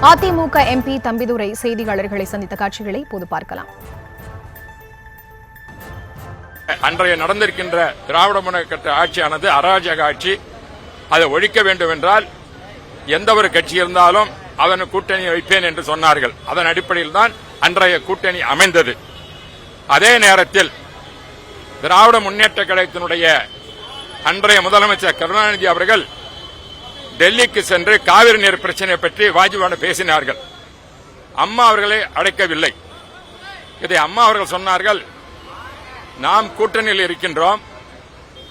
AIADMK MP Thambidurai செய்தியாளர்களை சந்தித்த காட்சிகளை இப்போது பார்க்கலாம். அன்றைய நடந்திருக்கின்ற திராவிட முன்னேற்ற ஆட்சியானது அராஜக ஆட்சி. அதை ஒழிக்க வேண்டும் என்றால் எந்த ஒரு கட்சி இருந்தாலும் அதன் கூட்டணி வைப்பேன் என்று சொன்னார்கள். அதன் அடிப்படையில் தான் அன்றைய கூட்டணி அமைந்தது. அதே நேரத்தில் திராவிட முன்னேற்ற கழகத்தினுடைய அன்றைய முதலமைச்சர் கருணாநிதி அவர்கள் டெல்லிக்கு சென்று காவிரி நீர் பிரச்சனை பற்றி வாஜ்பாயிடம் பேசினார்கள். அம்மா அவர்களை அழைக்கவில்லை. இதை அம்மா அவர்கள் சொன்னார்கள், நாம் கூட்டணியில் இருக்கின்றோம்,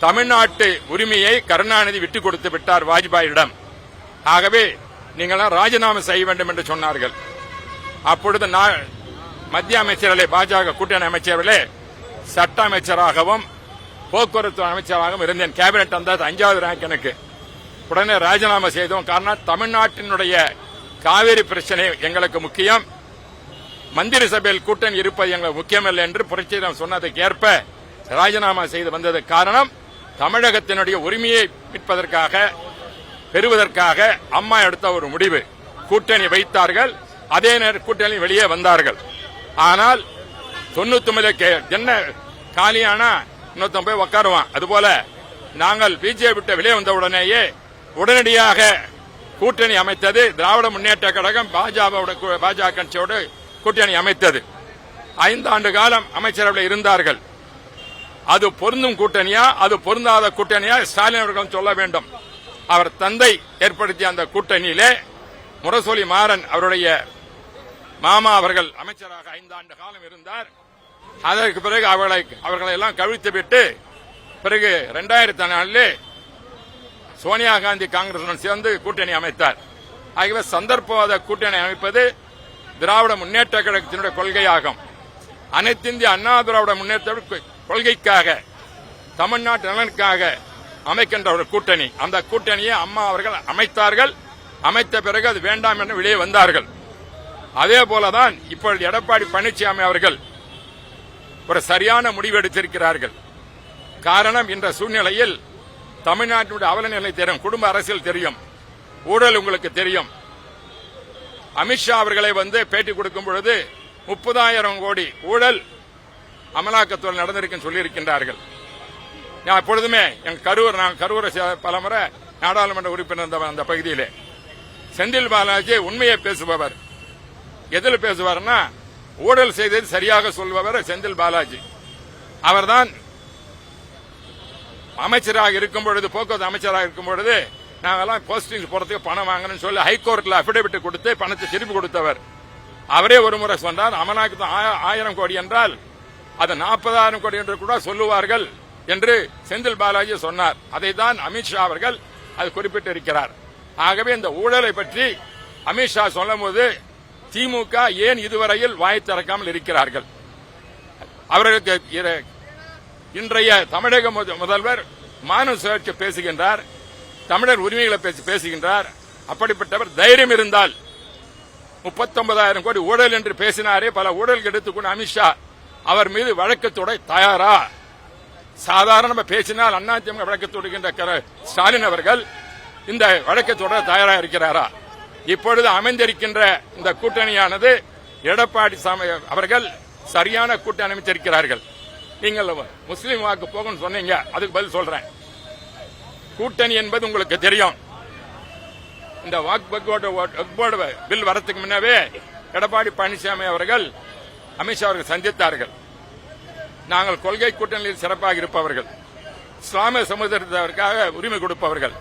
தமிழ்நாட்டு உரிமையை கருணாநிதி விட்டுக் கொடுத்து விட்டார் வாஜ்பாயிடம், ஆகவே நீங்களாம் ராஜினாமா செய்ய வேண்டும் என்று சொன்னார்கள். அப்பொழுது மத்திய அமைச்சர்களே, பாஜக கூட்டணி அமைச்சர்களே, சட்ட அமைச்சராகவும் போக்குவரத்து அமைச்சராகவும் இருந்தேன். கேபினெட் வந்தது 5வது ரேங்க் எனக்கு. உடனே ராஜினாமா செய்தோம். காரணம் தமிழ்நாட்டினுடைய காவிரி பிரச்சனை எங்களுக்கு முக்கியம், மந்திரி சபையில் கூட்டணி இருப்பது எங்களுக்கு முக்கியமில்லை என்று புரட்சியிடம் சொன்னதுக்கு ஏற்ப ராஜினாமா செய்து வந்தது. காரணம் தமிழகத்தினுடைய உரிமையை மீட்பதற்காக பெறுவதற்காக அம்மா எடுத்த ஒரு முடிவு. கூட்டணி வைத்தார்கள், அதே நேரம் கூட்டணி வெளியே வந்தார்கள். ஆனால் 99 என்ன காலியானா இன்னொருத்தன் போய் உட்காருவான். அதுபோல நாங்கள் பிஜேபி விட்டு வெளியே வந்த உடனேயே உடனடியாக கூட்டணி அமைத்தது திராவிட முன்னேற்ற கழகம். பாஜக கட்சியோடு கூட்டணி அமைத்தது. 5 ஆண்டு காலம் அமைச்சரவையில் இருந்தார்கள். அது பொருந்தும் கூட்டணியா அது பொருந்தாத கூட்டணியா ஸ்டாலின் அவர்கள் சொல்ல வேண்டும். அவர் தந்தை ஏற்படுத்திய அந்த கூட்டணியிலே முரசொலி மாறன் அவருடைய மாமா அவர்கள் அமைச்சராக 5 ஆண்டு காலம் இருந்தார். அதற்கு பிறகு அவர்களை எல்லாம் கவிழ்த்து விட்டு பிறகு 2004 சோனியா காந்தி காங்கிரசுடன் சேர்ந்து கூட்டணி அமைத்தார். ஆகவே சந்தர்ப்பவாத கூட்டணி அமைப்பது திராவிட முன்னேற்ற கழகத்தினுடைய கொள்கையாகும். அனைத்து இந்திய அண்ணா திராவிட முன்னேற்ற கொள்கைக்காக தமிழ்நாட்டு நலனுக்காக அமைக்கின்ற ஒரு கூட்டணி. அந்த கூட்டணியை அம்மா அவர்கள் அமைத்தார்கள். அமைத்த பிறகு அது வேண்டாம் என்று வெளியே வந்தார்கள். அதே போலதான் இப்பொழுது எடப்பாடி பழனிசாமி அவர்கள் ஒரு சரியான முடிவு எடுத்திருக்கிறார்கள். காரணம், இந்த சூழ்நிலையில் தமிழ்நாட்டினுடைய அவல நிலை தெரியும், குடும்ப அரசியல் தெரியும், ஊழல் உங்களுக்கு தெரியும். அமித்ஷா அவர்களை பேட்டி கொடுக்கும் பொழுது 30,000 கோடி ஊழல் அமலாக்கத்துறை நடந்திருக்குன்னு சொல்லியிருக்கின்றார்கள். நான் எப்பொழுதுமே கரூரை பலமுறை நாடாளுமன்ற உறுப்பினர் அந்த பகுதியிலே செந்தில் பாலாஜி உண்மையை பேசுபவர். எதில் பேசுவார்னா ஊழல் செய்தது சரியாக சொல்பவர் செந்தில் பாலாஜி. அவர்தான் அமைச்சராக இருக்கும் பொழுது, போக்குவரத்து அமைச்சராக இருக்கும் பொழுது நாங்கெல்லாம் போஸ்டிங் போறதுக்கு பணம் வாங்கணும்னு சொல்லி ஹைகோர்ட்ல அபிடவிட் கொடுத்து பணத்தை திருப்பி கொடுத்தவர். அவரே ஒரு முறை சொன்னார், அமலாக்கத்துறை 1000 கோடி என்றால் அது 40,000 கோடி என்று கூட சொல்லுவார்கள் என்று செந்தில் பாலாஜி சொன்னார். அதைத்தான் அமித்ஷா அவர்கள் அது குறிப்பிட்டிருக்கிறார். ஆகவே இந்த ஊழலை பற்றி அமித்ஷா சொல்லும் போது திமுக ஏன் இதுவரையில் வாய் திறக்காமல் இருக்கிறார்கள்? அவர்களுக்கு இன்றைய தமிழக முதல்வர் மாநில சுயாட்சி பேசுகின்றார், தமிழர் உரிமைகளை பேசுகின்றார். அப்படிப்பட்டவர் தைரியம் இருந்தால் 39,000 கோடி ஊழல் என்று பேசினாரே, பல ஊழல் எடுத்துக்கொண்டு அமித்ஷா அவர் மீது வழக்கு தொட தயாரா? சாதாரண பேசினால் அதிமுக வழக்கு தொடுகின்ற ஸ்டாலின் அவர்கள் இந்த வழக்கு தொட தயாரா இருக்கிறாரா? இப்பொழுது அமைந்திருக்கின்ற இந்த கூட்டணியானது எடப்பாடி அவர்கள் சரியான கூட்டணி அமைச்சிருக்கிறார்கள். நீங்கள் முஸ்லீம் வாக்கு போகணும்னு சொன்னீங்க, அதுக்கு பதில் சொல்றேன். கூட்டணி என்பது உங்களுக்கு தெரியும். இந்த வக்ஃபோர்டு பில் வரத்துக்கு முன்னவே எடப்பாடி பழனிசாமி அவர்கள் அமித்ஷா அவர்கள் சந்தித்தார்கள். நாங்கள் கொள்கை கூட்டணியில் சிறப்பாக இருப்பவர்கள், இஸ்லாமிய சமுதாயத்திற்காக உரிமை கொடுப்பவர்கள்.